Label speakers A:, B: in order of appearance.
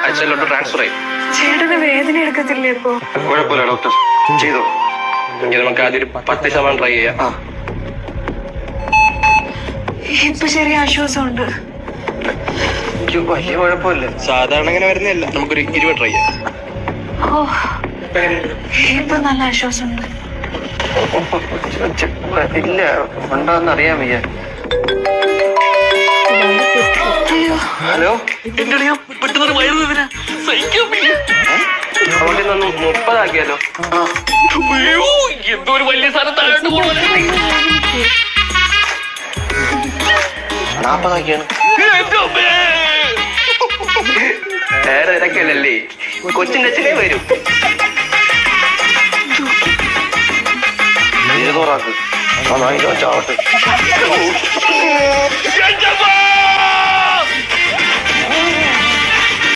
A: അച്ഛനിലോട്ട് transfer ചെയ്യും.
B: ചേട്ടന് വേദന എടുക്കത്തില്ലേ ഇപ്പൊ?
A: കുഴപ്പമില്ല ഡോക്ടർ, ചെയ്തോ. നമുക്ക് ആദ്യം ഒരു 10% ട്രൈ ചെയ്യാം.
B: ഇപ്പൊ ചെറിയ ആശ്വാസമുണ്ട്.
A: വലിയ കുഴപ്പമില്ല, സാധാരണ അങ്ങനെ വരുന്നില്ല. നമുക്കൊരു 20 ട്രൈ ചെയ്യാം.
B: ഓ, ഇപ്പൊ നല്ല ആശ്വാസമുണ്ട്.
A: ഇല്ല, ഉണ്ടോന്ന് അറിയാൻ വയ്യ. ഹലോ,
C: പെട്ടെന്നൊരു വയറുവേദന സഹിക്കാൻ വയ്യ.
A: അതുകൊണ്ട് ഇന്നൊന്ന് 30 ആക്കിയാലോ?
C: എന്തോ ഒരു വലിയ സ്ഥലം താഴോട്ട് പോകണം.
A: 40 ആക്കിയാണ്. വേറെ ഇതൊക്കെയല്ലേ, കൊച്ചിന്റെ അച്ഛനെ വരും. 20 ആക്ക്. ചാവട്ടെ.